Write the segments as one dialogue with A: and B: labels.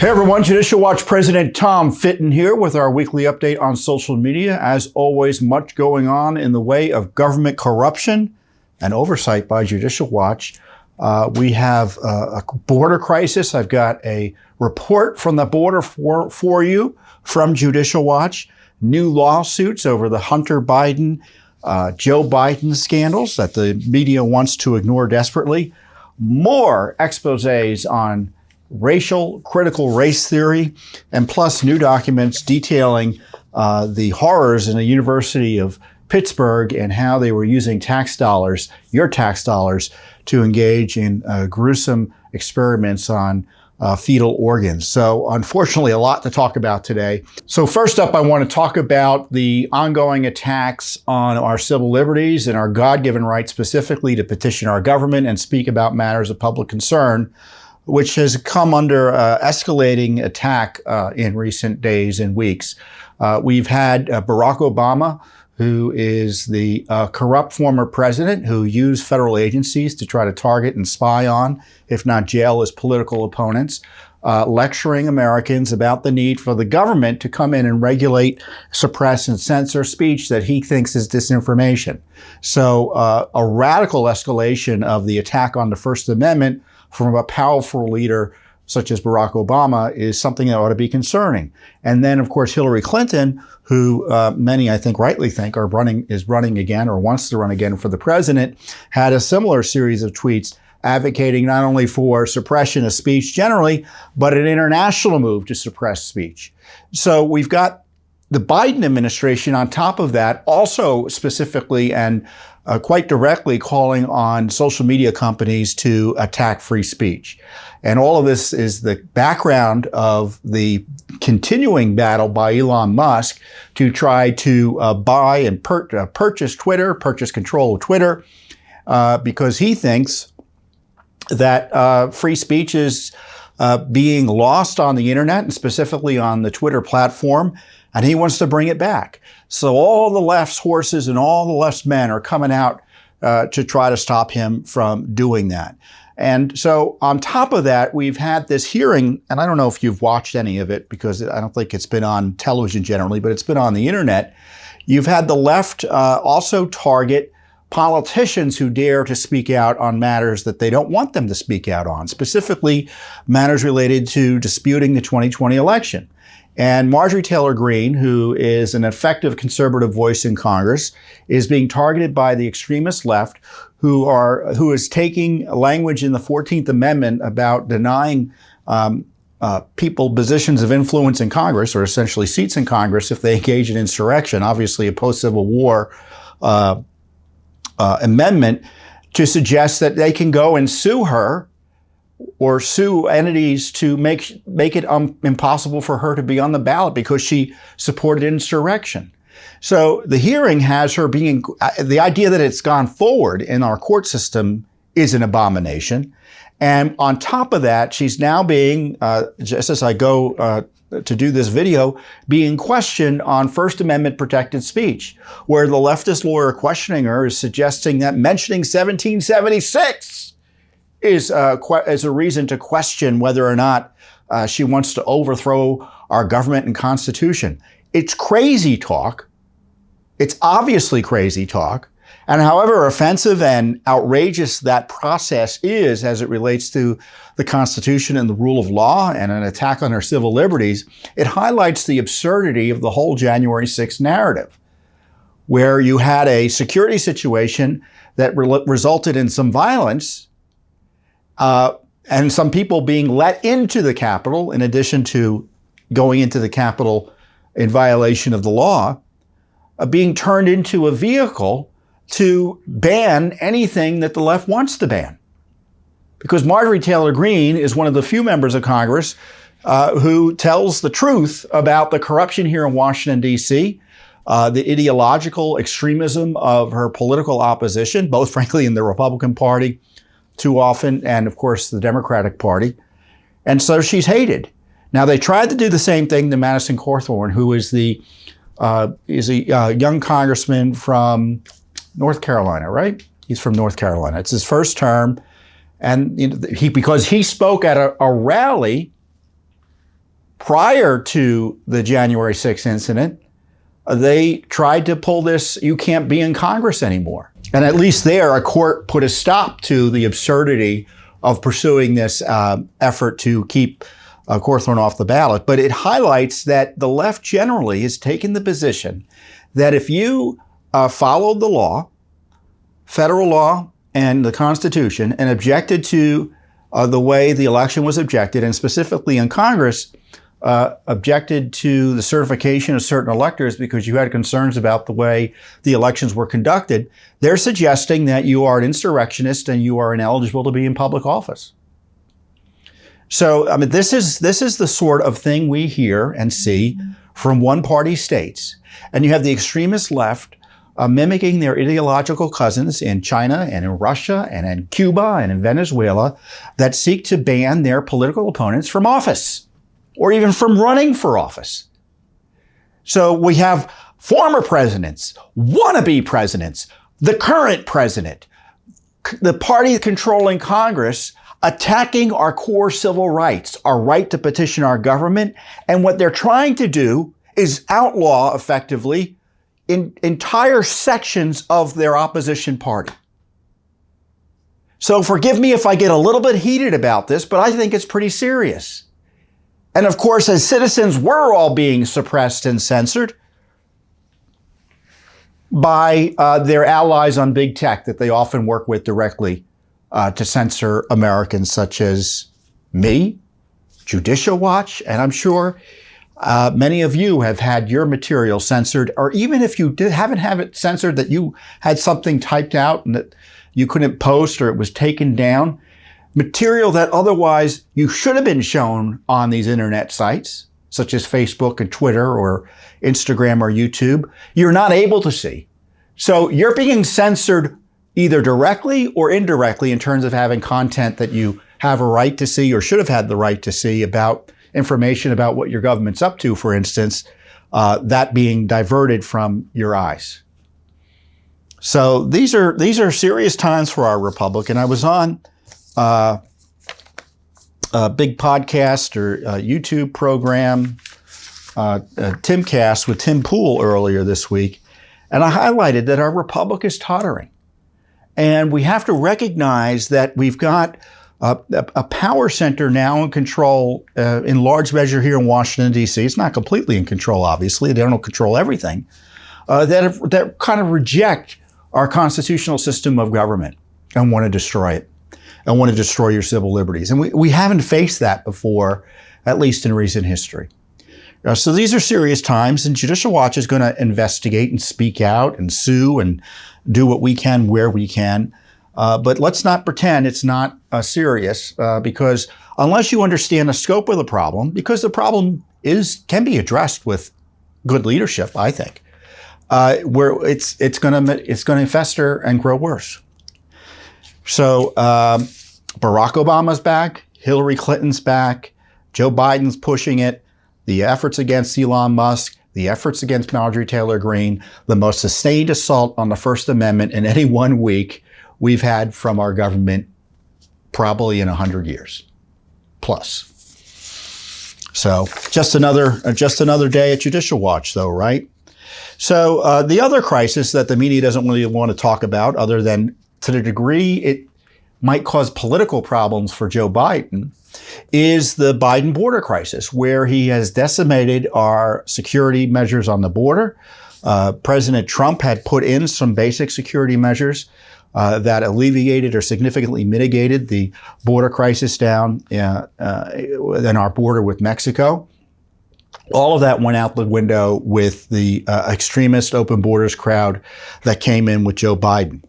A: Hey everyone, Judicial Watch President Tom Fitton here with our weekly update on social media. As always, much going on in the way of government corruption and oversight by Judicial Watch. We have a border crisis. I've got a report from the border for you from Judicial Watch. New lawsuits over the Hunter Biden, Joe Biden scandals that the media wants to ignore desperately. More exposés on critical race theory, and plus new documents detailing the horrors in the University of Pittsburgh and how they were using tax dollars, your tax dollars, to engage in gruesome experiments on fetal organs. So unfortunately, a lot to talk about today. So first up, I want to talk about the ongoing attacks on our civil liberties and our God-given right, specifically to petition our government and speak about matters of public concern, which has come under escalating attack in recent days and weeks. We've had Barack Obama, who is the corrupt former president who used federal agencies to try to target and spy on, if not jail, his political opponents, lecturing Americans about the need for the government to come in and regulate, suppress, and censor speech that he thinks is disinformation. So a radical escalation of the attack on the First Amendment from a powerful leader such as Barack Obama is something that ought to be concerning. And then, of course, Hillary Clinton, who many, I think, rightly think is running again or wants to run again for the president, had a similar series of tweets advocating not only for suppression of speech generally, but an international move to suppress speech. So we've got the Biden administration on top of that, also specifically and quite directly calling on social media companies to attack free speech. And all of this is the background of the continuing battle by Elon Musk to try to buy and purchase Twitter, purchase control of Twitter, because he thinks that free speech is being lost on the internet and specifically on the Twitter platform, and he wants to bring it back. So all the left's horses and all the left's men are coming out to try to stop him from doing that. And so on top of that, we've had this hearing, and I don't know if you've watched any of it because I don't think it's been on television generally, but it's been on the internet. You've had the left also target politicians who dare to speak out on matters that they don't want them to speak out on, specifically matters related to disputing the 2020 election. And Marjorie Taylor Greene, who is an effective conservative voice in Congress, is being targeted by the extremist left, who is taking language in the 14th Amendment about denying people positions of influence in Congress, or essentially seats in Congress, if they engage in insurrection, obviously a post-Civil War amendment, to suggest that they can go and sue her or sue entities to make it impossible for her to be on the ballot because she supported insurrection. So the hearing has her being, the idea that it's gone forward in our court system is an abomination. And on top of that, she's now being, just as I go to do this video, being questioned on First Amendment protected speech, where the leftist lawyer questioning her is suggesting that mentioning 1776 is a reason to question whether or not she wants to overthrow our government and Constitution. It's crazy talk. It's obviously crazy talk. And however offensive and outrageous that process is as it relates to the Constitution and the rule of law and an attack on our civil liberties, it highlights the absurdity of the whole January 6th narrative, where you had a security situation that resulted in some violence and some people being let into the Capitol, in addition to going into the Capitol in violation of the law, being turned into a vehicle to ban anything that the left wants to ban. Because Marjorie Taylor Greene is one of the few members of Congress who tells the truth about the corruption here in Washington, D.C., the ideological extremism of her political opposition, both frankly in the Republican Party too often, and of course the Democratic Party. And so she's hated. Now they tried to do the same thing to Madison Cawthorn, who is a young congressman from North Carolina, right? He's from North Carolina. It's his first term. And because he spoke at a rally prior to the January 6th incident, they tried to pull this, you can't be in Congress anymore. And at least there, a court put a stop to the absurdity of pursuing this effort to keep Cawthorn off the ballot. But it highlights that the left generally has taken the position that if you followed the law, federal law and the Constitution, and objected to the way the election was objected, and specifically in Congress, objected to the certification of certain electors because you had concerns about the way the elections were conducted, they're suggesting that you are an insurrectionist and you are ineligible to be in public office. So, I mean, this is the sort of thing we hear and see from one-party states. And you have the extremist left mimicking their ideological cousins in China and in Russia and in Cuba and in Venezuela that seek to ban their political opponents from office or even from running for office. So we have former presidents, wannabe presidents, the current president, the party controlling Congress attacking our core civil rights, our right to petition our government. And what they're trying to do is outlaw effectively in entire sections of their opposition party. So forgive me if I get a little bit heated about this, but I think it's pretty serious. And of course, as citizens, we're all being suppressed and censored by their allies on big tech that they often work with directly to censor Americans, such as me, Judicial Watch, and I'm sure many of you have had your material censored, or even if you haven't have it censored, that you had something typed out and that you couldn't post or it was taken down. Material that otherwise you should have been shown on these internet sites, such as Facebook and Twitter or Instagram or YouTube, you're not able to see. So you're being censored either directly or indirectly in terms of having content that you have a right to see or should have had the right to see about information about what your government's up to, for instance, that being diverted from your eyes. So these are serious times for our republic. And I was on a big podcast or YouTube program, Timcast with Tim Pool earlier this week, and I highlighted that our republic is tottering. And we have to recognize that we've got a power center now in control in large measure here in Washington, D.C. It's not completely in control, obviously. They don't control everything. That kind of reject our constitutional system of government and want to destroy it and want to destroy your civil liberties. And we haven't faced that before, at least in recent history. So these are serious times, and Judicial Watch is going to investigate and speak out and sue and do what we can where we can. But let's not pretend it's not serious, because unless you understand the scope of the problem, because the problem can be addressed with good leadership, I think, where it's going to fester and grow worse. So Barack Obama's back, Hillary Clinton's back, Joe Biden's pushing it, the efforts against Elon Musk, the efforts against Marjorie Taylor Greene, the most sustained assault on the First Amendment in any 1 week we've had from our government probably in 100 years plus. So just another day at Judicial Watch, though, right? So the other crisis that the media doesn't really want to talk about, other than to the degree it might cause political problems for Joe Biden, is the Biden border crisis, where he has decimated our security measures on the border. President Trump had put in some basic security measures that alleviated or significantly mitigated the border crisis down in our border with Mexico. All of that went out the window with the extremist open borders crowd that came in with Joe Biden.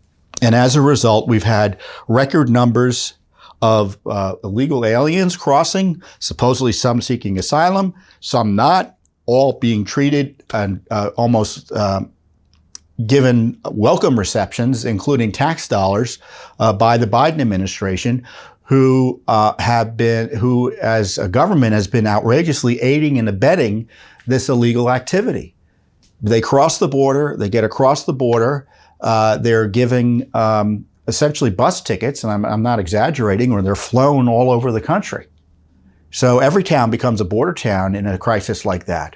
A: And as a result, we've had record numbers of illegal aliens crossing, supposedly some seeking asylum, some not, all being treated and almost given welcome receptions, including tax dollars, by the Biden administration, who as a government has been outrageously aiding and abetting this illegal activity. They cross the border, they get across the border, they're giving essentially bus tickets, and I'm not exaggerating, or they're flown all over the country. So every town becomes a border town in a crisis like that.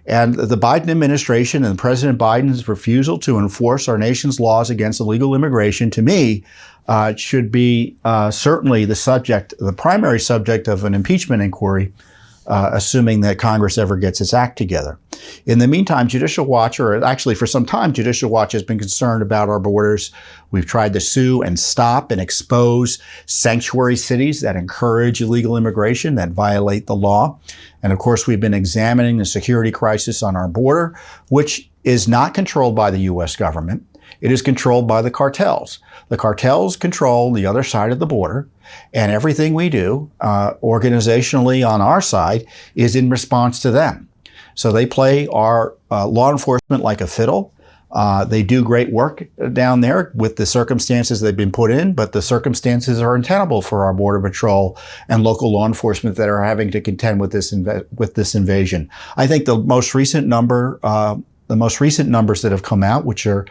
A: And the Biden administration and President Biden's refusal to enforce our nation's laws against illegal immigration, to me, should be certainly the primary subject of an impeachment inquiry, assuming that Congress ever gets its act together. In the meantime, Judicial Watch, or actually for some time, Judicial Watch has been concerned about our borders. We've tried to sue and stop and expose sanctuary cities that encourage illegal immigration, that violate the law. And of course, we've been examining the security crisis on our border, which is not controlled by the U.S. government. It is controlled by the cartels. The cartels control the other side of the border, and everything we do organizationally on our side is in response to them. So they play our law enforcement like a fiddle. They do great work down there with the circumstances they've been put in, but the circumstances are untenable for our Border Patrol and local law enforcement that are having to contend with this invasion. I think the most recent numbers that have come out, which are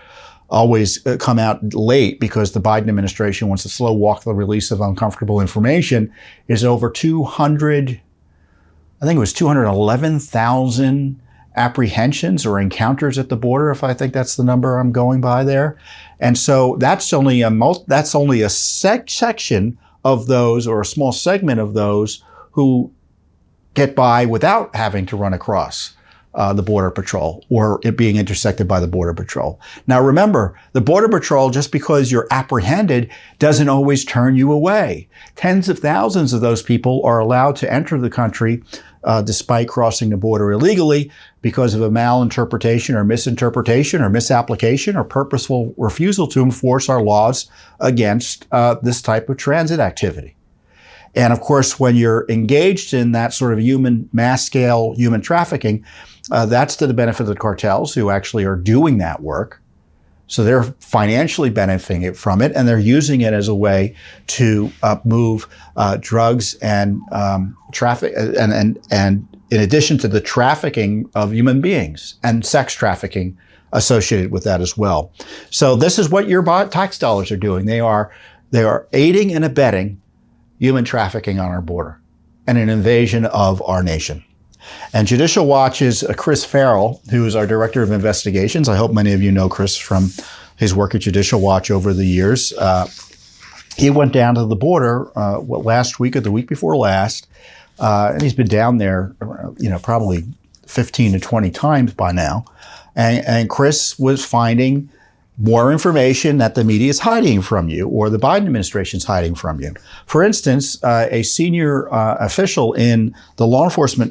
A: always come out late because the Biden administration wants to slow walk the release of uncomfortable information, is over 211,000 apprehensions or encounters at the border, if I think that's the number I'm going by there. And so that's only a section of those, or a small segment of those, who get by without having to run across the Border Patrol or it being intersected by the Border Patrol. Now remember, the Border Patrol, just because you're apprehended, doesn't always turn you away. Tens of thousands of those people are allowed to enter the country despite crossing the border illegally because of a malinterpretation or misinterpretation or misapplication or purposeful refusal to enforce our laws against this type of transit activity. And of course, when you're engaged in that sort of mass-scale human trafficking, that's to the benefit of the cartels who actually are doing that work. So they're financially benefiting from it, and they're using it as a way to move drugs and traffic, and in addition to the trafficking of human beings and sex trafficking associated with that as well. So this is what your tax dollars are doing. They are aiding and abetting human trafficking on our border and an invasion of our nation. And Judicial Watch's Chris Fetal, who is our Director of Investigations, I hope many of you know Chris from his work at Judicial Watch over the years. He went down to the border last week or the week before last, and he's been down there, probably 15 to 20 times by now. And Chris was finding more information that the media is hiding from you, or the Biden administration is hiding from you. For instance, a senior official in the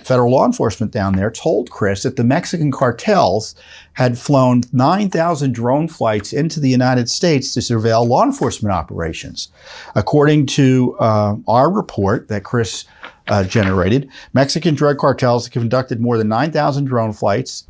A: federal law enforcement down there told Chris that the Mexican cartels had flown 9,000 drone flights into the United States to surveil law enforcement operations. According to our report that Chris generated, Mexican drug cartels have conducted more than 9,000 drone flights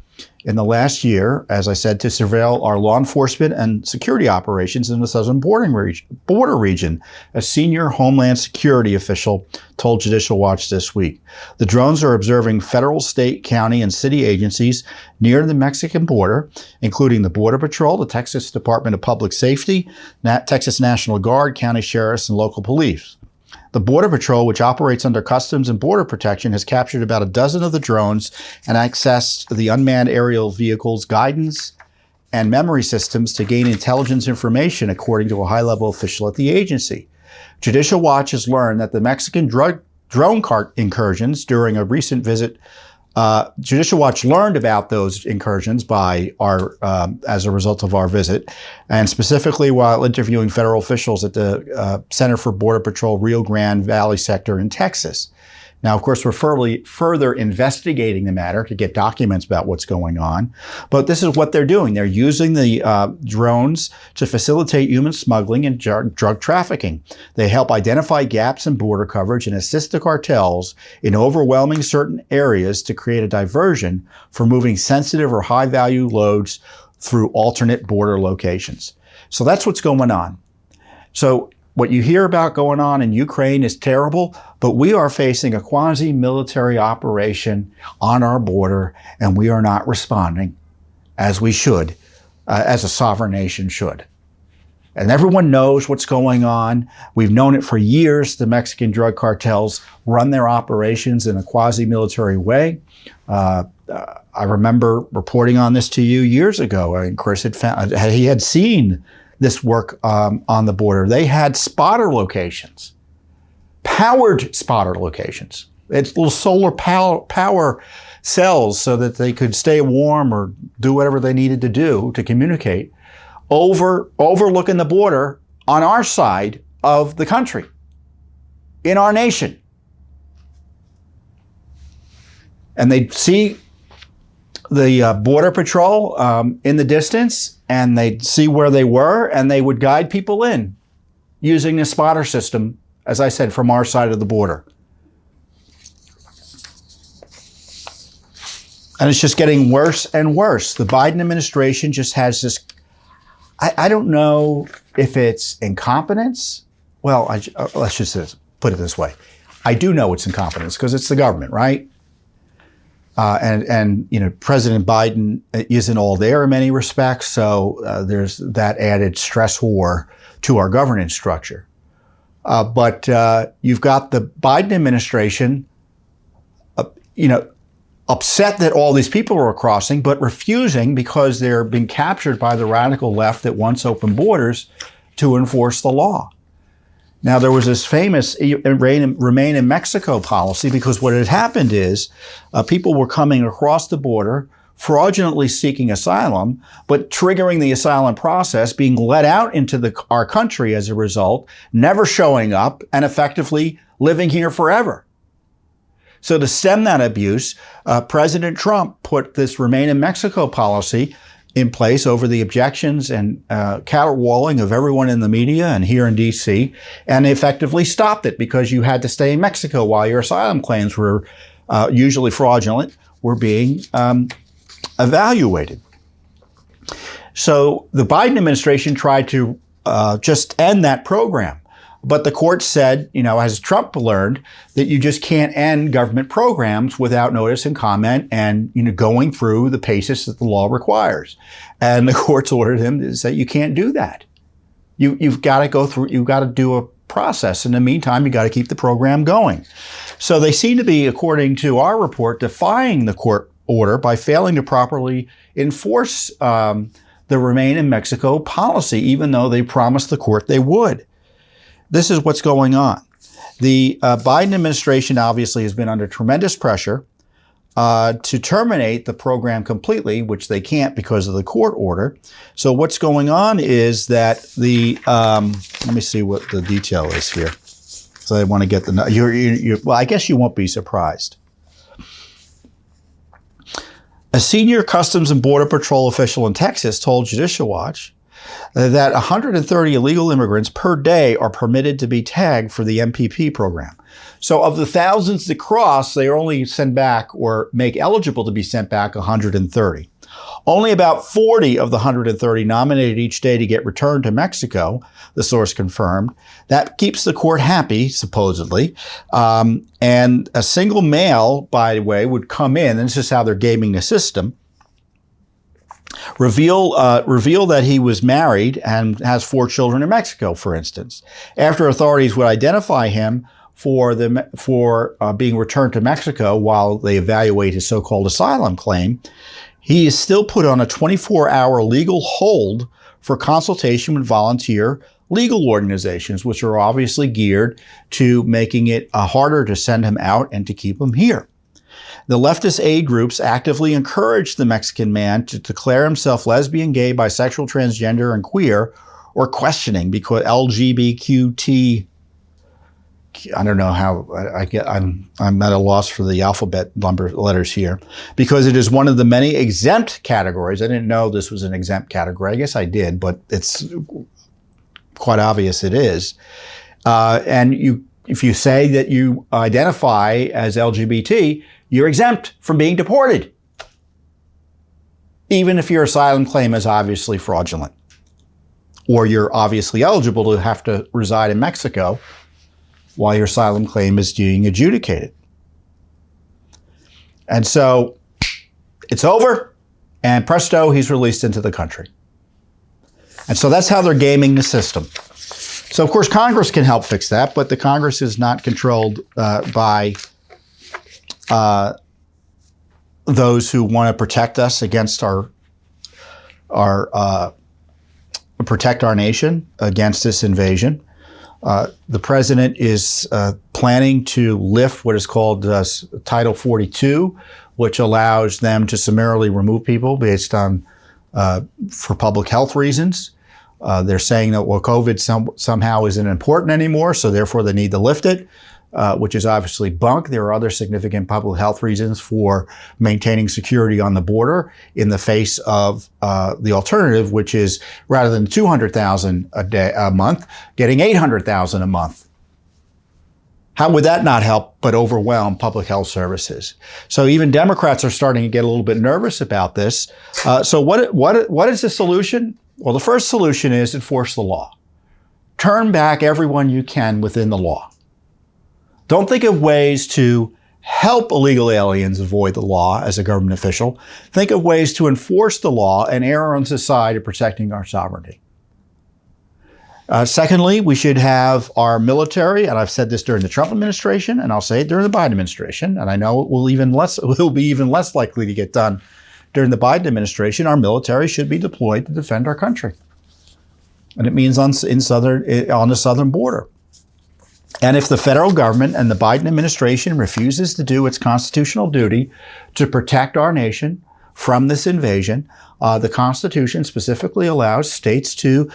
A: in the last year, as I said, to surveil our law enforcement and security operations in the southern border region, a senior Homeland Security official told Judicial Watch this week. The drones are observing federal, state, county, and city agencies near the Mexican border, including the Border Patrol, the Texas Department of Public Safety, Texas National Guard, county sheriffs, and local police. The Border Patrol, which operates under Customs and Border Protection, has captured about a dozen of the drones and accessed the unmanned aerial vehicles' guidance and memory systems to gain intelligence information, according to a high-level official at the agency. Judicial Watch has learned that the Mexican drone incursions during a recent visit. Judicial Watch learned about those incursions as a result of our visit, and specifically while interviewing federal officials at the Center for Border Patrol Rio Grande Valley sector in Texas. Now, of course, we're further investigating the matter to get documents about what's going on. But this is what they're doing. They're using the drones to facilitate human smuggling and drug trafficking. They help identify gaps in border coverage and assist the cartels in overwhelming certain areas to create a diversion for moving sensitive or high-value loads through alternate border locations. So that's what's going on. So what you hear about going on in Ukraine is terrible, but we are facing a quasi-military operation on our border, and we are not responding as we should, as a sovereign nation should. And everyone knows what's going on. We've known it for years. The Mexican drug cartels run their operations in a quasi-military way. I remember reporting on this to you years ago. I mean, Chris he had seen this work on the border. They had spotter locations, powered spotter locations. It's little solar power cells so that they could stay warm or do whatever they needed to do to communicate overlooking the border on our side of the country, in our nation. And they'd see the Border Patrol in the distance, and they'd see where they were, and they would guide people in using the spotter system, as I said, from our side of the border. And it's just getting worse and worse. The Biden administration just has this, I don't know if it's incompetence. Well, let's just put it this way. I do know it's incompetence because it's the government, right? And you know, President Biden isn't all there in many respects, so there's that added stress war to our governance structure. But you've got the Biden administration, upset that all these people are crossing, but refusing because they're being captured by the radical left that wants open borders to enforce the law. Now, there was this famous remain in Mexico policy because what had happened is people were coming across the border, fraudulently seeking asylum, but triggering the asylum process, being let out into our country as a result, never showing up, and effectively living here forever. So to stem that abuse, President Trump put this Remain in Mexico policy in place over the objections and caterwauling of everyone in the media and here in D.C., and effectively stopped it because you had to stay in Mexico while your asylum claims were usually fraudulent, were being evaluated. So the Biden administration tried to just end that program. But the court said, as Trump learned, that you just can't end government programs without notice and comment and, going through the paces that the law requires. And the court's ordered him to say, you can't do that. You've got to go through, you've got to do a process. In the meantime, you got to keep the program going. So they seem to be, according to our report, defying the court order by failing to properly enforce the Remain in Mexico policy, even though they promised the court they would. This is what's going on. The Biden administration obviously has been under tremendous pressure to terminate the program completely, which they can't because of the court order. So what's going on is that let me see what the detail is here. So I want to get well, I guess you won't be surprised. A senior Customs and Border Patrol official in Texas told Judicial Watch that 130 illegal immigrants per day are permitted to be tagged for the MPP program. So of the thousands that cross, they only send back or make eligible to be sent back 130. Only about 40 of the 130 nominated each day to get returned to Mexico, the source confirmed. That keeps the court happy, supposedly. And a single male, by the way, would come in, and this is how they're gaming the system, reveal that he was married and has 4 children in Mexico, for instance. After authorities would identify him for being returned to Mexico while they evaluate his so-called asylum claim, he is still put on a 24-hour legal hold for consultation with volunteer legal organizations, which are obviously geared to making it harder to send him out and to keep him here. The leftist aid groups actively encourage the Mexican man to declare himself lesbian, gay, bisexual, transgender, and queer, or questioning because LGBTQ. I don't know how I'm at a loss for the alphabet letters here, because it is one of the many exempt categories. I didn't know this was an exempt category. I guess I did, but it's quite obvious it is. And if you say that you identify as LGBT, you're exempt from being deported, even if your asylum claim is obviously fraudulent, or you're obviously eligible to have to reside in Mexico while your asylum claim is being adjudicated. And so it's over, and presto, he's released into the country. And so that's how they're gaming the system. So, of course, Congress can help fix that, but the Congress is not controlled by those who want to protect us against protect our nation against this invasion. The president is planning to lift what is called Title 42, which allows them to summarily remove people based on for public health reasons. They're saying that, well, COVID somehow isn't important anymore, so therefore they need to lift it, which is obviously bunk. There are other significant public health reasons for maintaining security on the border in the face of the alternative, which is rather than 200,000 a month, getting 800,000 a month. How would that not help but overwhelm public health services? So even Democrats are starting to get a little bit nervous about this. So what is the solution? Well, the first solution is enforce the law. Turn back everyone you can within the law. Don't think of ways to help illegal aliens avoid the law as a government official. Think of ways to enforce the law and err on the side of protecting our sovereignty. Secondly, we should have our military, and I've said this during the Trump administration, and I'll say it during the Biden administration, and I know it will be even less likely to get done during the Biden administration. Our military should be deployed to defend our country. And it means on the southern border. And if the federal government and the Biden administration refuses to do its constitutional duty to protect our nation from this invasion, the Constitution specifically allows states to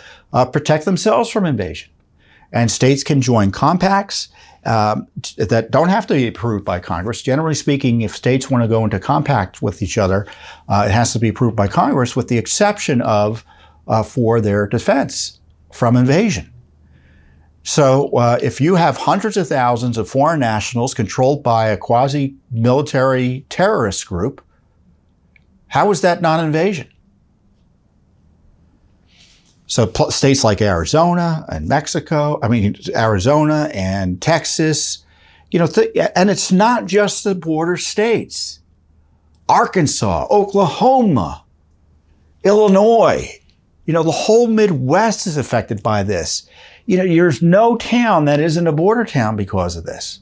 A: protect themselves from invasion. And states can join compacts that don't have to be approved by Congress. Generally speaking, if states want to go into compact with each other, it has to be approved by Congress, with the exception of for their defense from invasion. So if you have hundreds of thousands of foreign nationals controlled by a quasi-military terrorist group, how is that not invasion? So states like Arizona and Arizona and Texas, and it's not just the border states. Arkansas, Oklahoma, Illinois, the whole Midwest is affected by this. There's no town that isn't a border town because of this.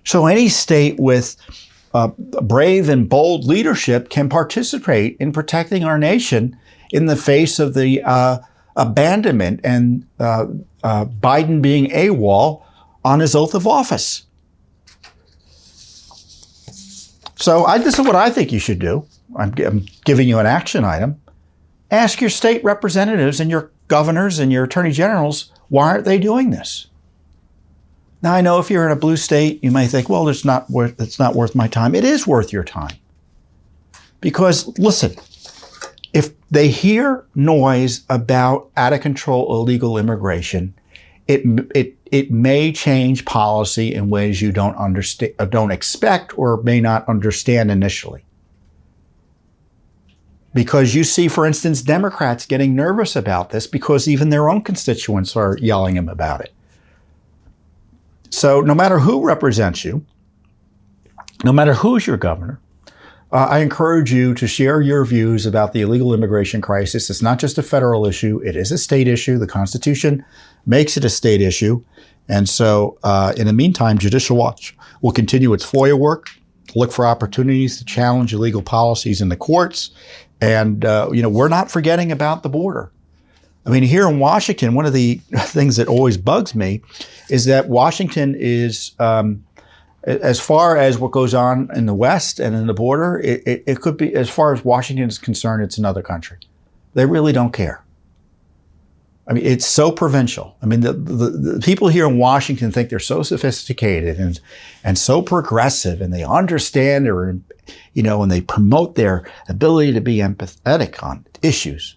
A: So any state with brave and bold leadership can participate in protecting our nation in the face of the abandonment and Biden being AWOL on his oath of office. So this is what I think you should do. I'm giving you an action item. Ask your state representatives and your governors and your attorney generals, why aren't they doing this? Now, I know if you're in a blue state, you may think, well, it's not worth my time. It is worth your time. Because, listen, if they hear noise about out-of-control illegal immigration, it may change policy in ways you don't expect or may not understand initially. Because you see, for instance, Democrats getting nervous about this because even their own constituents are yelling them about it. So no matter who represents you, no matter who's your governor, I encourage you to share your views about the illegal immigration crisis. It's not just a federal issue. It is a state issue. The Constitution makes it a state issue. And so in the meantime, Judicial Watch will continue its FOIA work, look for opportunities to challenge illegal policies in the courts. And, we're not forgetting about the border. I mean, here in Washington, one of the things that always bugs me is that Washington is, as far as what goes on in the West and in the border, it could be, as far as Washington is concerned, it's another country. They really don't care. I mean, it's so provincial. I mean, the people here in Washington think they're so sophisticated and so progressive, and they understand and they promote their ability to be empathetic on issues.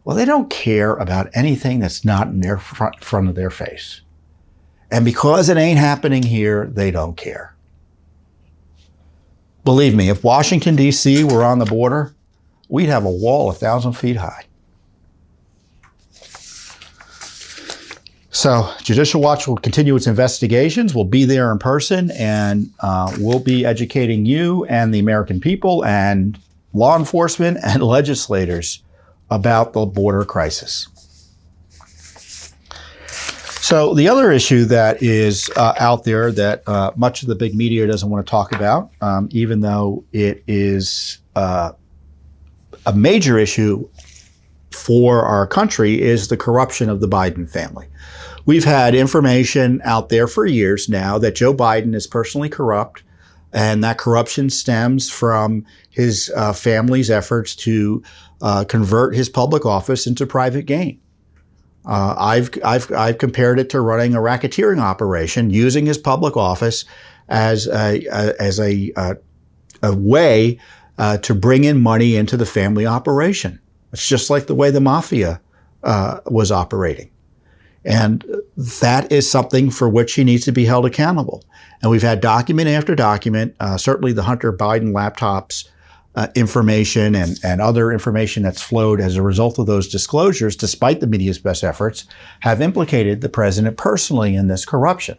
A: Well, they don't care about anything that's not in their front of their face. And because it ain't happening here, they don't care. Believe me, if Washington, D.C. were on the border, we'd have a wall 1,000 feet high. So Judicial Watch will continue its investigations. We'll be there in person, and we'll be educating you and the American people and law enforcement and legislators about the border crisis. So the other issue that is out there that much of the big media doesn't want to talk about, even though it is a major issue for our country, is the corruption of the Biden family. We've had information out there for years now that Joe Biden is personally corrupt, and that corruption stems from his family's efforts to convert his public office into private gain. I've compared it to running a racketeering operation, using his public office as a way to bring in money into the family operation. It's just like the way the mafia was operating. And that is something for which he needs to be held accountable. And we've had document after document, certainly the Hunter Biden laptops information and other information that's flowed as a result of those disclosures, despite the media's best efforts, have implicated the president personally in this corruption.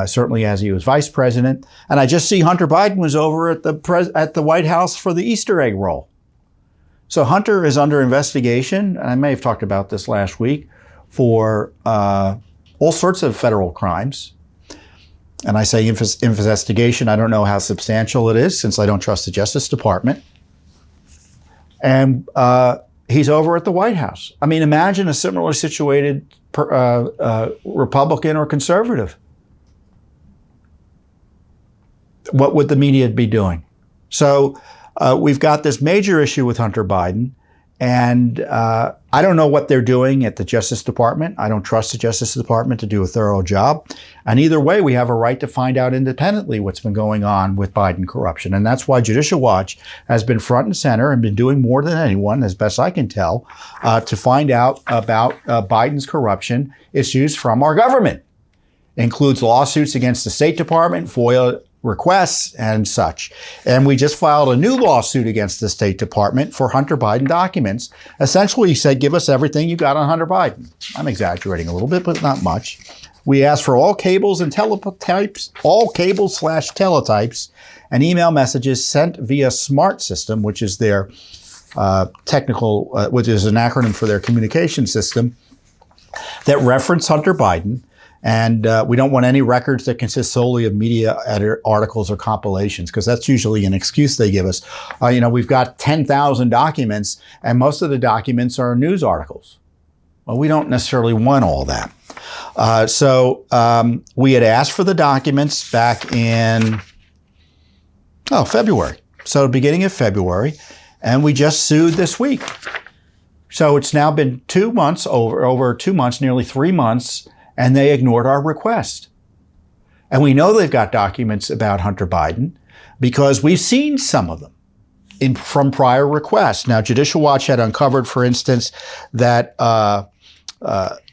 A: Certainly as he was vice president. And I just see Hunter Biden was over at the White House for the Easter egg roll. So Hunter is under investigation, and I may have talked about this last week, for all sorts of federal crimes. And I say investigation, I don't know how substantial it is since I don't trust the Justice Department. And he's over at the White House. I mean, imagine a similarly situated Republican or conservative. What would the media be doing? So we've got this major issue with Hunter Biden. And I don't know what they're doing at the Justice Department. I don't trust the Justice Department to do a thorough job. And either way, we have a right to find out independently what's been going on with Biden corruption. And that's why Judicial Watch has been front and center and been doing more than anyone, as best I can tell, to find out about Biden's corruption issues from our government. It includes lawsuits against the State Department, FOIA requests and such. And we just filed a new lawsuit against the State Department for Hunter Biden documents. Essentially, he said, give us everything you got on Hunter Biden. I'm exaggerating a little bit, but not much. We asked for all cables and teletypes, all cables/teletypes, and email messages sent via SMART system, which is their which is an acronym for their communication system, that reference Hunter Biden. And we don't want any records that consist solely of media articles or compilations, because that's usually an excuse they give us. We've got 10,000 documents, and most of the documents are news articles. Well, we don't necessarily want all that. So we had asked for the documents back in February. So beginning of February, and we just sued this week. So it's now been 2 months, over 2 months, nearly 3 months, and they ignored our request. And we know they've got documents about Hunter Biden because we've seen some of them from prior requests. Now, Judicial Watch had uncovered, for instance, that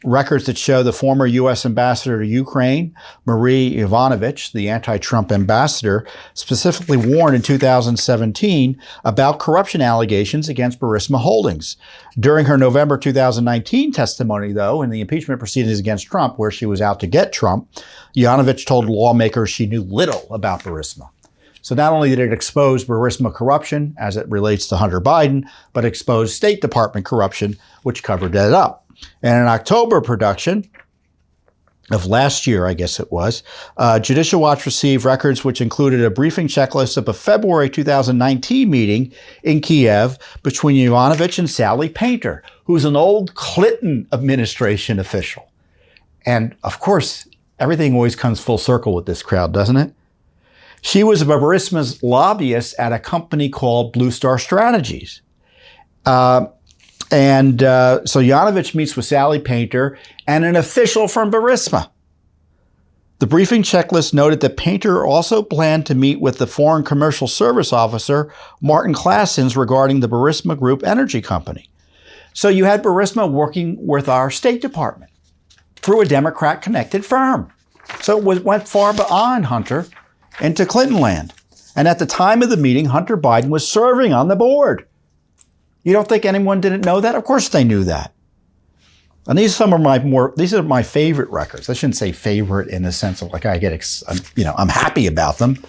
A: records that show the former U.S. ambassador to Ukraine, Marie Yovanovitch, the anti-Trump ambassador, specifically warned in 2017 about corruption allegations against Burisma Holdings. During her November 2019 testimony, though, in the impeachment proceedings against Trump, where she was out to get Trump, Yovanovitch told lawmakers she knew little about Burisma. So not only did it expose Burisma corruption as it relates to Hunter Biden, but exposed State Department corruption, which covered that up. And in October production of last year, I guess it was, Judicial Watch received records which included a briefing checklist of a February 2019 meeting in Kiev between Yovanovitch and Sally Painter, who's an old Clinton administration official. And of course, everything always comes full circle with this crowd, doesn't it? She was Burisma's lobbyist at a company called Blue Star Strategies. So Yovanovitch meets with Sally Painter and an official from Burisma. The briefing checklist noted that Painter also planned to meet with the Foreign Commercial Service Officer, Martin Klassens, regarding the Burisma Group energy company. So you had Burisma working with our State Department through a Democrat-connected firm. So it went far beyond Hunter into Clinton land. And at the time of the meeting, Hunter Biden was serving on the board. You don't think anyone didn't know that? Of course they knew that. And these are my favorite records. I shouldn't say favorite in the sense of like I'm happy about them,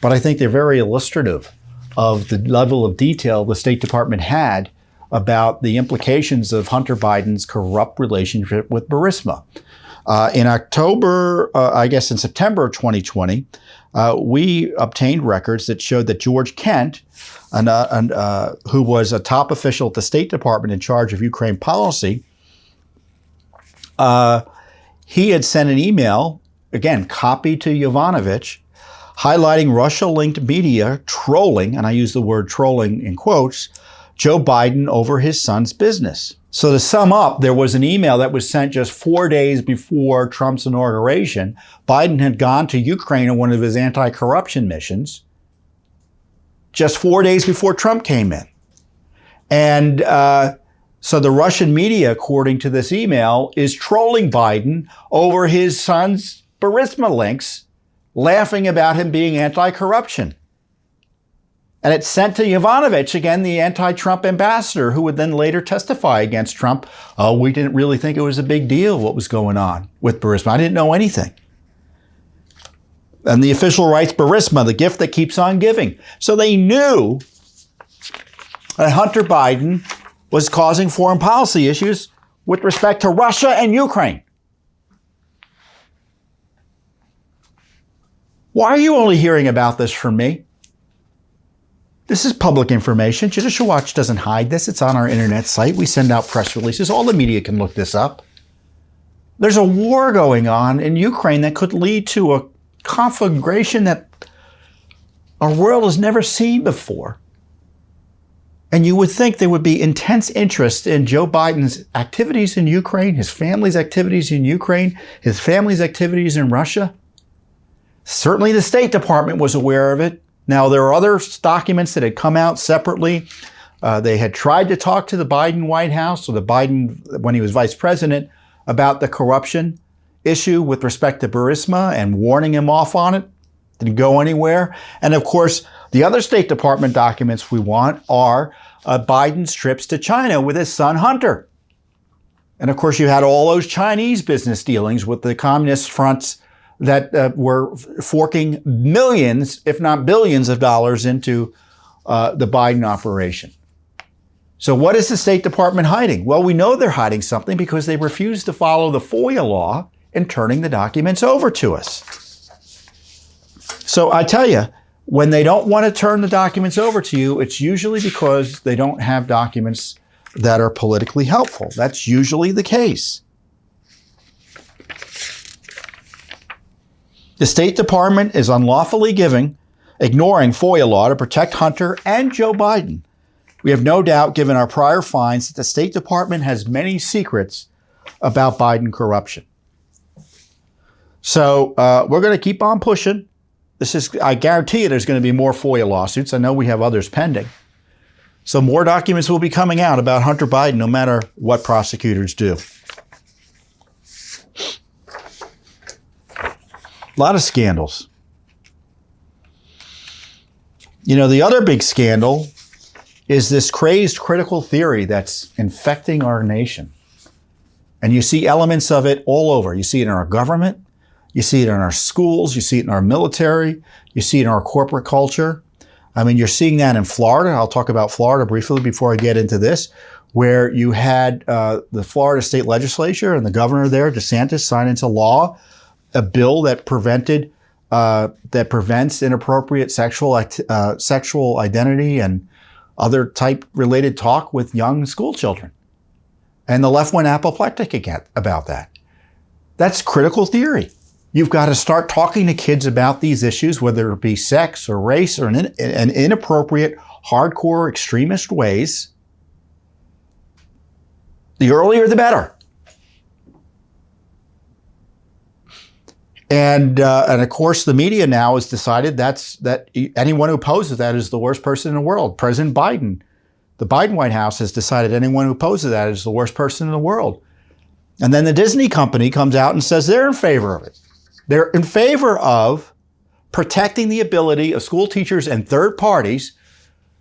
A: but I think they're very illustrative of the level of detail the State Department had about the implications of Hunter Biden's corrupt relationship with Burisma. In October, I guess in September of 2020, we obtained records that showed that George Kent, who was a top official at the State Department in charge of Ukraine policy, he had sent an email, again, copied to Yovanovitch, highlighting Russia-linked media trolling, and I use the word trolling in quotes, Joe Biden over his son's business. So to sum up, there was an email that was sent just 4 days before Trump's inauguration. Biden had gone to Ukraine on one of his anti-corruption missions just 4 days before Trump came in. And so the Russian media, according to this email, is trolling Biden over his son's Burisma links, laughing about him being anti-corruption. And it's sent to Yovanovitch, again, the anti-Trump ambassador, who would then later testify against Trump. Oh, we didn't really think it was a big deal what was going on with Burisma. I didn't know anything. And the official writes, Burisma, the gift that keeps on giving. So they knew that Hunter Biden was causing foreign policy issues with respect to Russia and Ukraine. Why are you only hearing about this from me? This is public information. Judicial Watch doesn't hide this. It's on our internet site. We send out press releases. All the media can look this up. There's a war going on in Ukraine that could lead to a conflagration that our world has never seen before. And you would think there would be intense interest in Joe Biden's activities in Ukraine, his family's activities in Ukraine, his family's activities in Russia. Certainly the State Department was aware of it. Now, there are other documents that had come out separately. They had tried to talk to the Biden White House, or the Biden, when he was vice president, about the corruption issue with respect to Burisma and warning him off on it. Didn't go anywhere. And of course, the other State Department documents we want are Biden's trips to China with his son Hunter. And of course, you had all those Chinese business dealings with the communist fronts that were forking millions, if not billions of dollars into the Biden operation. So what is the State Department hiding? Well, we know they're hiding something because they refuse to follow the FOIA law in turning the documents over to us. So I tell you, when they don't want to turn the documents over to you, it's usually because they don't have documents that are politically helpful. That's usually the case. The State Department is unlawfully ignoring FOIA law to protect Hunter and Joe Biden. We have no doubt, given our prior finds, that the State Department has many secrets about Biden corruption. So we're going to keep on pushing. I guarantee you there's going to be more FOIA lawsuits. I know we have others pending. So more documents will be coming out about Hunter Biden, no matter what prosecutors do. A lot of scandals. You know, the other big scandal is this crazed critical theory that's infecting our nation. And you see elements of it all over. You see it in our government. You see it in our schools. You see it in our military. You see it in our corporate culture. I mean, you're seeing that in Florida. I'll talk about Florida briefly before I get into this, where you had the Florida state legislature and the governor there, DeSantis, sign into law a bill that prevents inappropriate sexual identity and other type related talk with young school children. And the left went apoplectic again about that. That's critical theory. You've got to start talking to kids about these issues, whether it be sex or race or in inappropriate, hardcore, extremist ways. The earlier, the better. And of course, the media now has decided that anyone who opposes that is the worst person in the world. President Biden, the Biden White House has decided anyone who opposes that is the worst person in the world. And then the Disney company comes out and says they're in favor of it. They're in favor of protecting the ability of school teachers and third parties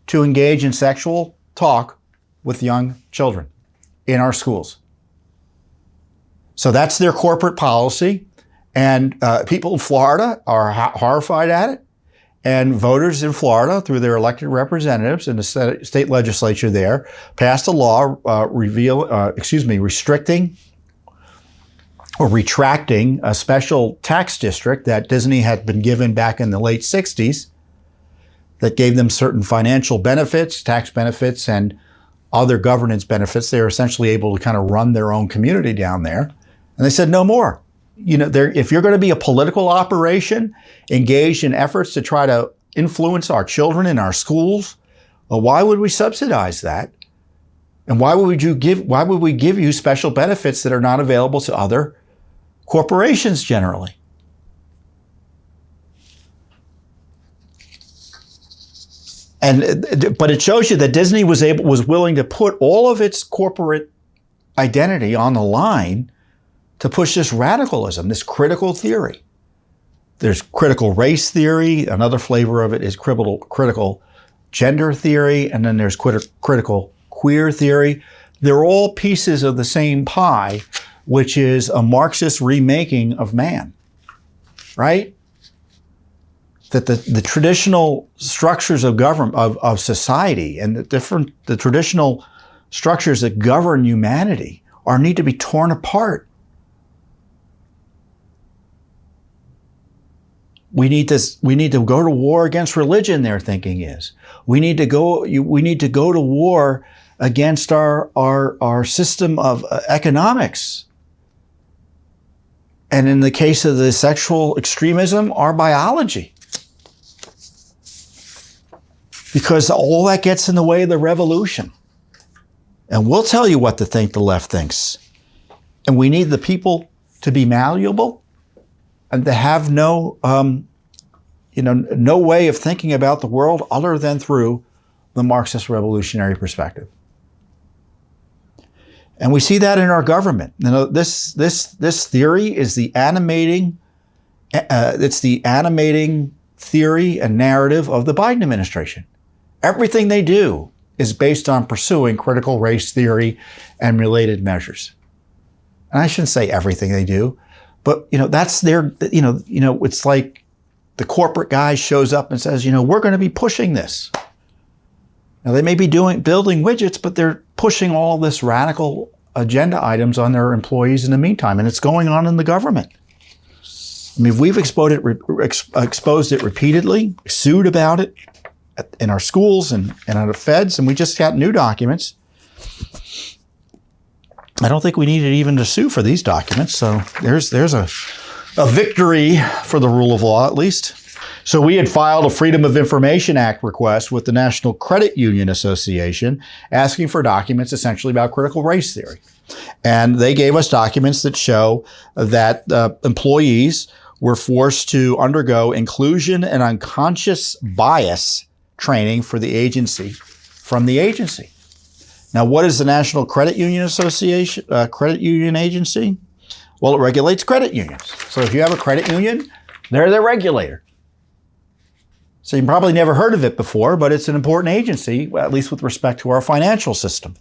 A: to engage in sexual talk with young children in our schools. So that's their corporate policy. And people in Florida are horrified at it. And voters in Florida, through their elected representatives in the state legislature there, passed a law restricting or retracting a special tax district that Disney had been given back in the late 60s that gave them certain financial benefits, tax benefits, and other governance benefits. They were essentially able to kind of run their own community down there. And they said, no more. If you're going to be a political operation engaged in efforts to try to influence our children in our schools, well, why would we subsidize that? And why would we give you special benefits that are not available to other corporations generally? But it shows you that Disney was willing to put all of its corporate identity on the line to push this radicalism, this critical theory. There's critical race theory. Another flavor of it is critical gender theory. And then there's critical queer theory. They're all pieces of the same pie, which is a Marxist remaking of man, right? That the traditional structures of government, of society, and the traditional structures that govern humanity need to be torn apart. We need to go to war against religion, their thinking is. We need to go to war against our system of economics. And in the case of the sexual extremism, our biology. Because all that gets in the way of the revolution. And we'll tell you what to think the left thinks. And we need the people to be malleable and to have no way of thinking about the world other than through the Marxist revolutionary perspective. And we see that in our government. This theory is the animating theory and narrative of the Biden administration. Everything they do is based on pursuing critical race theory and related measures. And I shouldn't say everything they do, but that's their, it's like the corporate guy shows up and says, we're going to be pushing this. Now they may be building widgets, but they're pushing all this radical agenda items on their employees in the meantime, and it's going on in the government. I mean, we've exposed it repeatedly, sued about it in our schools and on the feds, and we just got new documents. I don't think we needed even to sue for these documents, so there's a victory for the rule of law, at least. So we had filed a Freedom of Information Act request with the National Credit Union Association asking for documents essentially about critical race theory. And they gave us documents that show that employees were forced to undergo inclusion and unconscious bias training from the agency. Now, what is the National Credit Union Association, credit union agency? Well, it regulates credit unions. So if you have a credit union, they're the regulator. So you've probably never heard of it before, but it's an important agency, at least with respect to our financial system.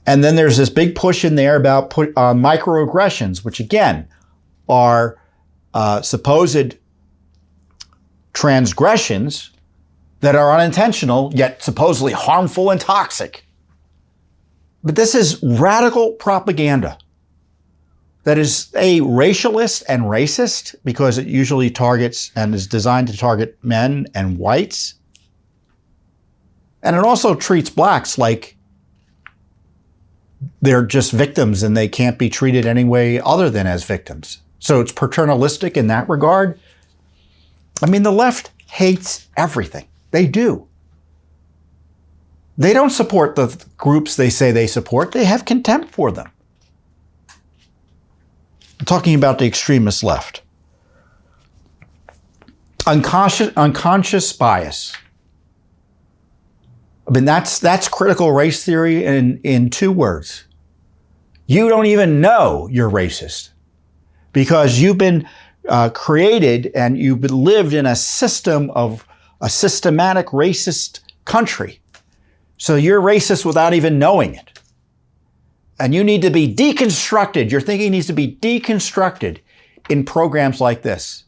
A: And then there's this big push in there about microaggressions, which again are supposed transgressions that are unintentional, yet supposedly harmful and toxic. But this is radical propaganda that is racialist and racist because it usually targets and is designed to target men and whites. And it also treats blacks like they're just victims and they can't be treated any way other than as victims. So it's paternalistic in that regard. I mean, the left hates everything. They do. They don't support the groups they say they support. They have contempt for them. I'm talking about the extremist left. Unconscious bias. I mean, that's critical race theory in two words. You don't even know you're racist because you've been created and you've lived in a system of a systematic racist country. So you're racist without even knowing it. And you need to be deconstructed. Your thinking needs to be deconstructed in programs like this.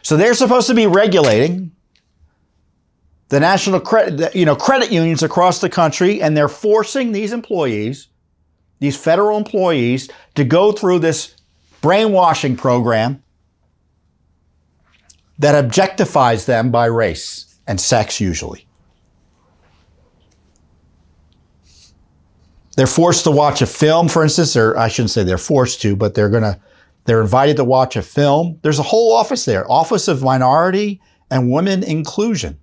A: So they're supposed to be regulating the national credit unions across the country, and they're forcing these employees these federal employees, to go through this brainwashing program that objectifies them by race and sex usually. They're forced to watch a film, for instance, or I shouldn't say they're forced to, but they're invited to watch a film. There's a whole office there, Office of Minority and Women Inclusion,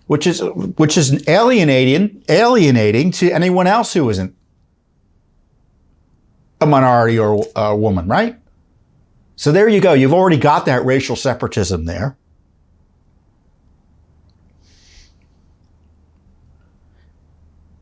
A: which is alienating to anyone else who isn't a minority or a woman, right? So there you go. You've already got that racial separatism there.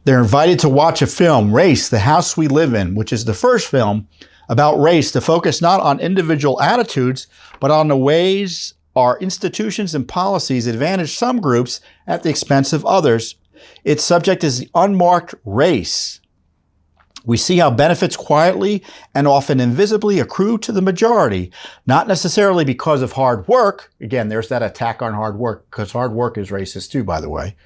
A: They're invited to watch a film, Race, the House We Live In, which is the first film about race to focus not on individual attitudes, but on the ways our institutions and policies advantage some groups at the expense of others. Its subject is the unmarked race. We see how benefits quietly and often invisibly accrue to the majority, not necessarily because of hard work. Again, there's that attack on hard work, because hard work is racist too, by the way.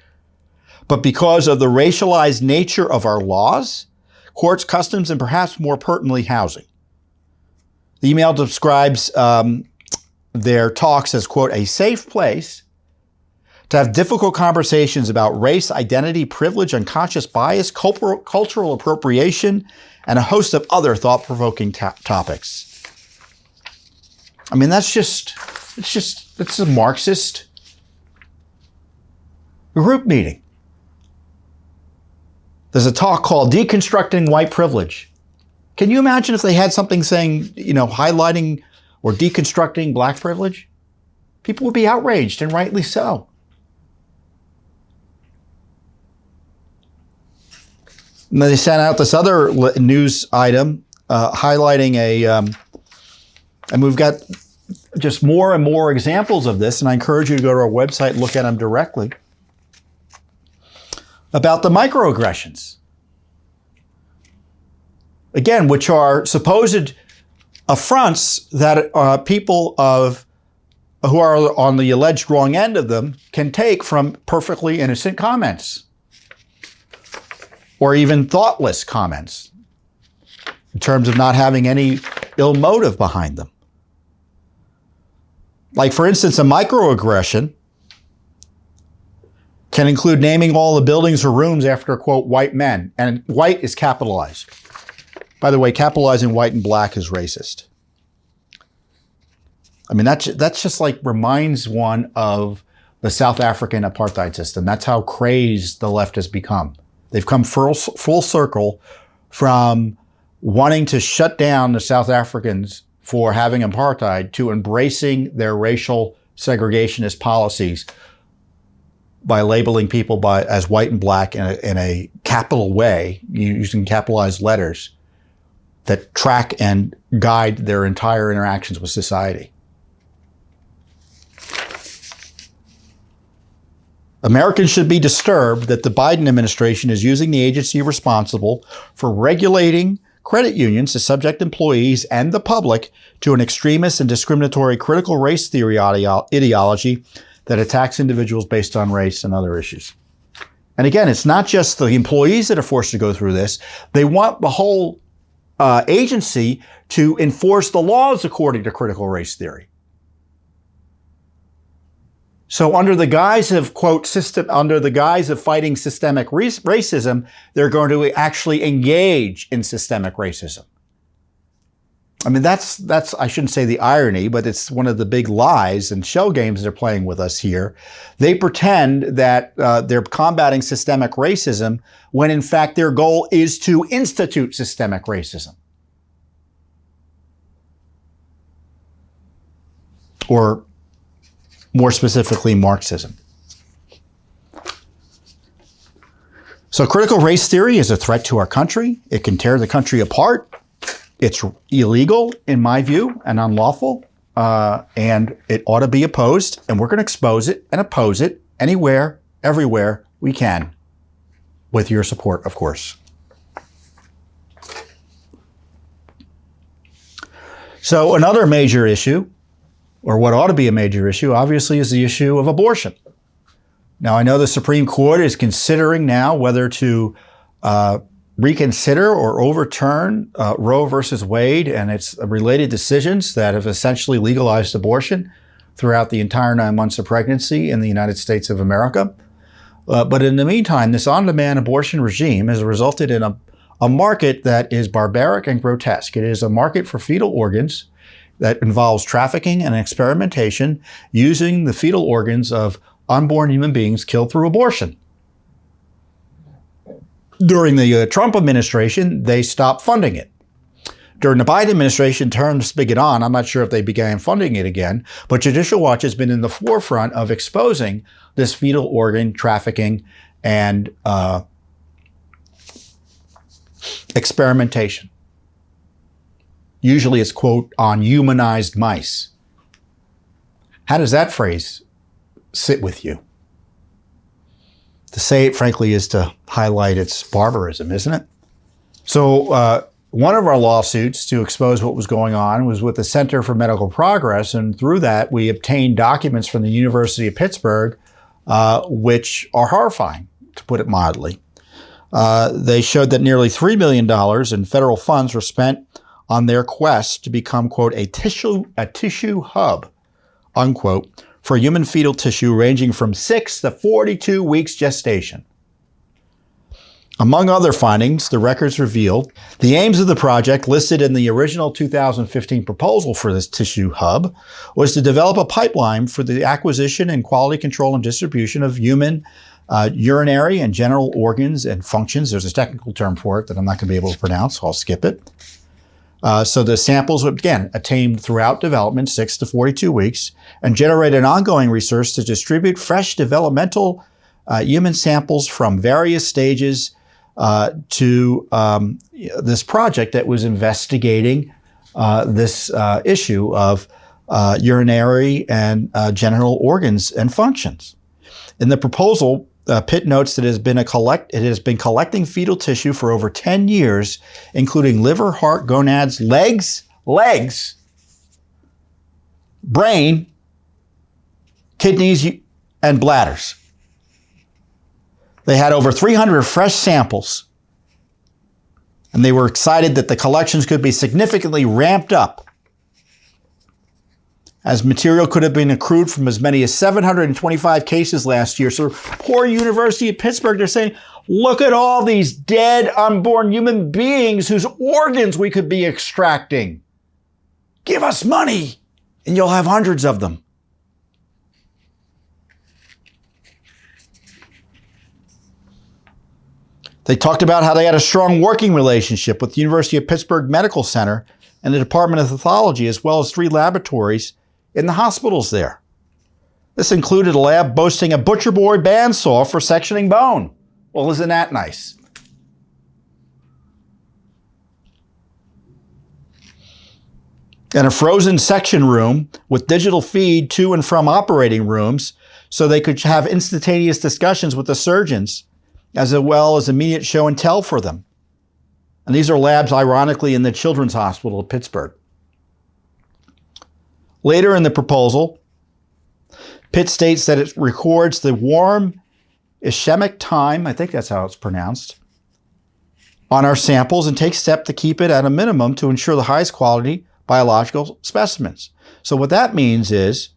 A: But because of the racialized nature of our laws, courts, customs, and perhaps more pertinently, housing. The email describes their talks as, quote, a safe place to have difficult conversations about race, identity, privilege, unconscious bias, cultural appropriation, and a host of other thought-provoking topics. I mean, it's a Marxist group meeting. There's a talk called Deconstructing White Privilege. Can you imagine if they had something saying, highlighting or deconstructing black privilege? People would be outraged, and rightly so. And they sent out this other news item highlighting and we've got just more and more examples of this, and I encourage you to go to our website and look at them directly, about the microaggressions. Again, which are supposed affronts that people who are on the alleged wrong end of them can take from perfectly innocent comments or even thoughtless comments in terms of not having any ill motive behind them. Like, for instance, a microaggression can include naming all the buildings or rooms after, quote, white men. And white is capitalized. By the way, capitalizing white and black is racist. I mean, that's just like reminds one of the South African apartheid system. That's how crazed the left has become. They've come full circle from wanting to shut down the South Africans for having apartheid to embracing their racial segregationist policies by labeling people as white and black in a capital way, using capitalized letters that track and guide their entire interactions with society. Americans should be disturbed that the Biden administration is using the agency responsible for regulating credit unions to subject employees and the public to an extremist and discriminatory critical race theory ideology that attacks individuals based on race and other issues. And again, it's not just the employees that are forced to go through this. They want the whole agency to enforce the laws according to critical race theory. So under the guise of, quote, under the guise of fighting systemic racism, they're going to actually engage in systemic racism. I mean, that's I shouldn't say the irony, but it's one of the big lies and shell games they're playing with us here. They pretend that they're combating systemic racism when in fact their goal is to institute systemic racism. Or more specifically, Marxism. So critical race theory is a threat to our country. It can tear the country apart. It's illegal, in my view, and unlawful, and it ought to be opposed, and we're going to expose it and oppose it anywhere, everywhere we can, with your support, of course. So another major issue, or what ought to be a major issue, obviously, is the issue of abortion. Now, I know the Supreme Court is considering now whether to reconsider or overturn Roe versus Wade and its related decisions that have essentially legalized abortion throughout the entire 9 months of pregnancy in the United States of America. But in the meantime, this on-demand abortion regime has resulted in a market that is barbaric and grotesque. It is a market for fetal organs that involves trafficking and experimentation using the fetal organs of unborn human beings killed through abortion. During the Trump administration, they stopped funding it. During the Biden administration, turned the spigot on. I'm not sure if they began funding it again, but Judicial Watch has been in the forefront of exposing this fetal organ trafficking and experimentation. Usually it's, quote, on humanized mice. How does that phrase sit with you? To say it, frankly, is to highlight its barbarism, isn't it? So one of our lawsuits to expose what was going on was with the Center for Medical Progress, and through that, we obtained documents from the University of Pittsburgh, which are horrifying, to put it mildly. They showed that nearly $3 million in federal funds were spent on their quest to become, quote, a tissue hub, unquote, for human fetal tissue ranging from 6 to 42 weeks gestation. Among other findings, the records revealed the aims of the project listed in the original 2015 proposal for this tissue hub was to develop a pipeline for the acquisition and quality control and distribution of human urinary and genital organs and functions. There's a technical term for it that I'm not going to be able to pronounce, so I'll skip it. So the samples would, again, attained throughout development, 6 to 42 weeks, and generate an ongoing research to distribute fresh developmental human samples from various stages to this project that was investigating this issue of urinary and genital organs and functions. In the proposal, Pitt notes that it has been collecting fetal tissue for over 10 years, including liver, heart, gonads, legs, brain, kidneys, and bladders. They had over 300 fresh samples, and they were excited that the collections could be significantly ramped up, as material could have been accrued from as many as 725 cases last year. So poor University of Pittsburgh, they're saying, look at all these dead unborn human beings whose organs we could be extracting. Give us money and you'll have hundreds of them. They talked about how they had a strong working relationship with the University of Pittsburgh Medical Center and the Department of Pathology, as well as 3 laboratories in the hospitals there. This included a lab boasting a butcher board bandsaw for sectioning bone. Well, isn't that nice? And a frozen section room with digital feed to and from operating rooms so they could have instantaneous discussions with the surgeons, as well as immediate show and tell for them. And these are labs, ironically, in the Children's Hospital of Pittsburgh. Later in the proposal, Pitt states that it records the warm ischemic time, I think that's how it's pronounced, on our samples and takes steps to keep it at a minimum to ensure the highest quality biological specimens. So what that means is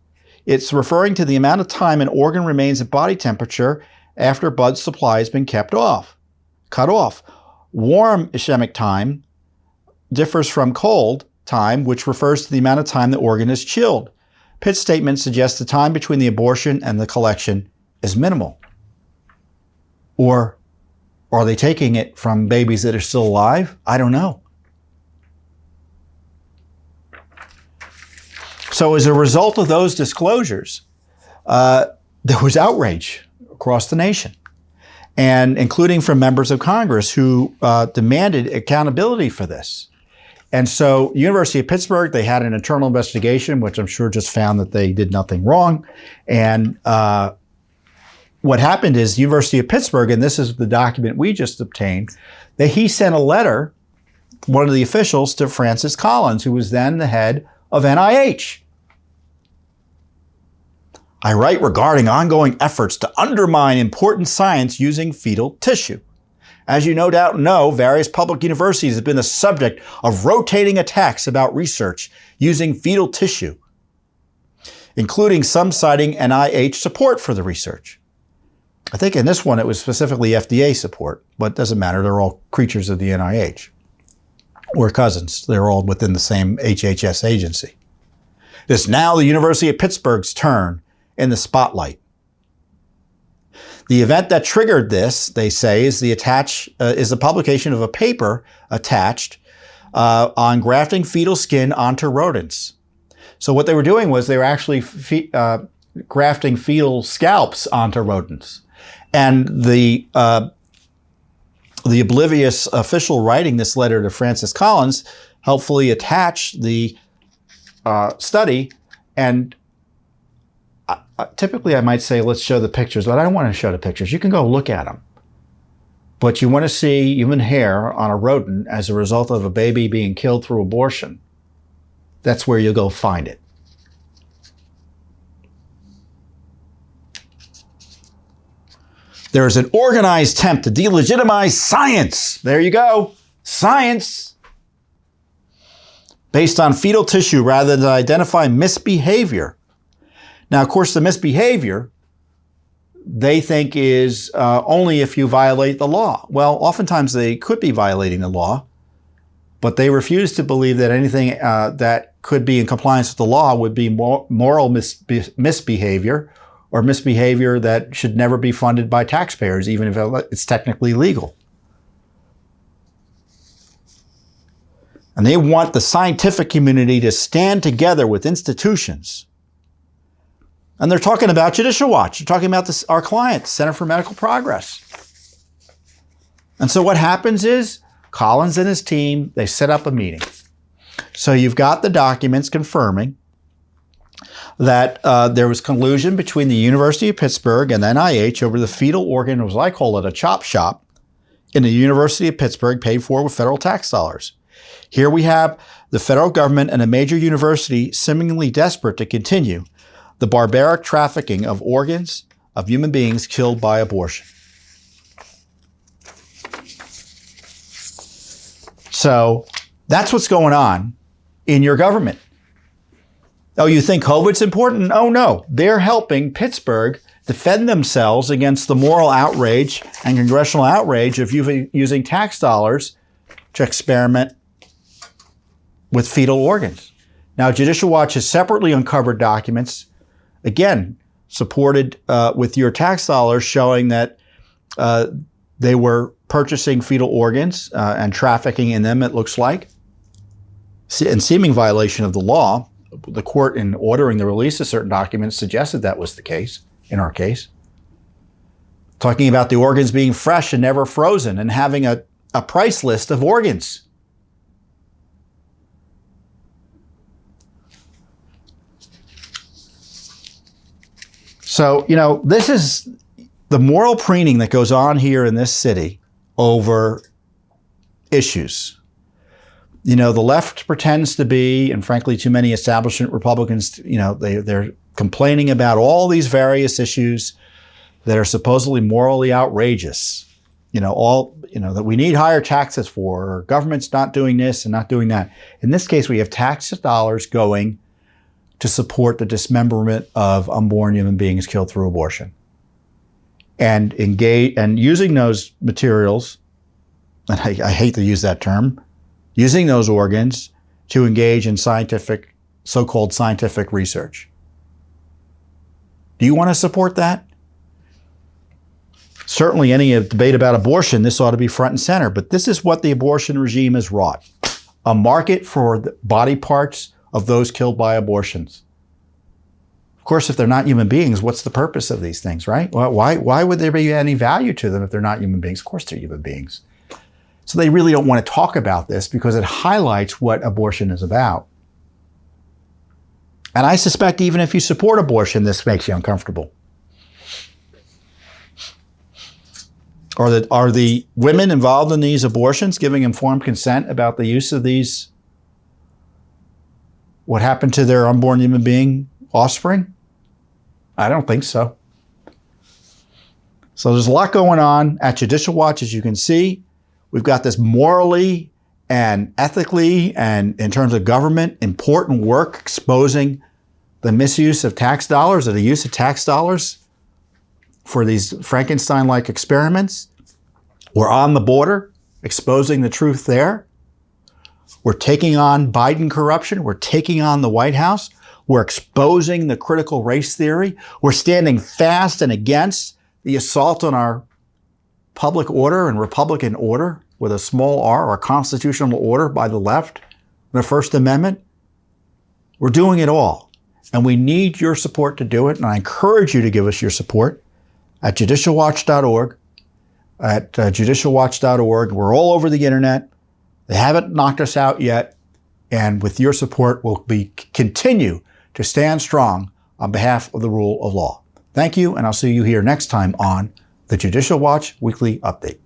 A: it's referring to the amount of time an organ remains at body temperature after blood supply has been cut off. Warm ischemic time differs from cold time, which refers to the amount of time the organ is chilled. Pitt's statement suggests the time between the abortion and the collection is minimal. Or are they taking it from babies that are still alive? I don't know. So as a result of those disclosures, there was outrage across the nation, and including from members of Congress who demanded accountability for this. And so University of Pittsburgh, they had an internal investigation, which I'm sure just found that they did nothing wrong. And what happened is University of Pittsburgh, and this is the document we just obtained, that he sent a letter, one of the officials, to Francis Collins, who was then the head of NIH. I write regarding ongoing efforts to undermine important science using fetal tissue. As you no doubt know, various public universities have been the subject of rotating attacks about research using fetal tissue, including some citing NIH support for the research. I think in this one it was specifically FDA support, but it doesn't matter. They're all creatures of the NIH. Or cousins. They're all within the same HHS agency. It is now the University of Pittsburgh's turn in the spotlight. The event that triggered this, they say, is the publication of a paper attached on grafting fetal skin onto rodents. So what they were doing was they were actually grafting fetal scalps onto rodents. And the oblivious official writing this letter to Francis Collins helpfully attached the study, and typically I might say, let's show the pictures, but I don't want to show the pictures. You can go look at them. But you want to see human hair on a rodent as a result of a baby being killed through abortion. That's where you go find it. There is an organized attempt to delegitimize science. There you go. Science. Based on fetal tissue rather than identify misbehavior. Now, of course, the misbehavior they think is only if you violate the law. Well, oftentimes they could be violating the law, but they refuse to believe that anything that could be in compliance with the law would be moral misbehavior, or misbehavior that should never be funded by taxpayers, even if it's technically legal. And they want the scientific community to stand together with institutions. And they're talking about Judicial Watch. They're talking about our client, Center for Medical Progress. And so what happens is Collins and his team, they set up a meeting. So you've got the documents confirming that there was collusion between the University of Pittsburgh and NIH over the fetal organ, as I call it, a chop shop, in the University of Pittsburgh, paid for with federal tax dollars. Here we have the federal government and a major university seemingly desperate to continue the barbaric trafficking of organs of human beings killed by abortion. So that's what's going on in your government. Oh, you think COVID's important? Oh, no. They're helping Pittsburgh defend themselves against the moral outrage and congressional outrage of using tax dollars to experiment with fetal organs. Now, Judicial Watch has separately uncovered documents, again, supported with your tax dollars, showing that they were purchasing fetal organs and trafficking in them, it looks like, in seeming violation of the law. The court, in ordering the release of certain documents, suggested that was the case, in our case. Talking about the organs being fresh and never frozen, and having a price list of organs. So, you know, this is the moral preening that goes on here in this city over issues. You know, the left pretends to be, and frankly, too many establishment Republicans, you know, they're complaining about all these various issues that are supposedly morally outrageous. You know, that we need higher taxes for, or government's not doing this and not doing that. In this case, we have tax dollars going to support the dismemberment of unborn human beings killed through abortion. And using those materials, and I hate to use that term, using those organs to engage in scientific, so-called scientific research. Do you want to support that? Certainly any debate about abortion, this ought to be front and center, but this is what the abortion regime has wrought. A market for the body parts of those killed by abortions. Of course, if they're not human beings, what's the purpose of these things, right? Why would there be any value to them if they're not human beings? Of course they're human beings. So they really don't want to talk about this because it highlights what abortion is about. And I suspect even if you support abortion, this makes you uncomfortable. Are the women involved in these abortions giving informed consent about the use of these, what happened to their unborn human being offspring? I don't think so. So there's a lot going on at Judicial Watch, as you can see. We've got this morally and ethically and in terms of government important work exposing the misuse of tax dollars or the use of tax dollars for these Frankenstein-like experiments. We're on the border, exposing the truth there. We're taking on Biden corruption. We're taking on the White House. We're exposing the critical race theory. We're standing fast and against the assault on our public order and Republican order with a small r, or constitutional order by the left, the First Amendment. We're doing it all. And we need your support to do it. And I encourage you to give us your support at judicialwatch.org, at judicialwatch.org. We're all over the internet. They haven't knocked us out yet. And with your support, we'll continue to stand strong on behalf of the rule of law. Thank you, and I'll see you here next time on the Judicial Watch Weekly Update.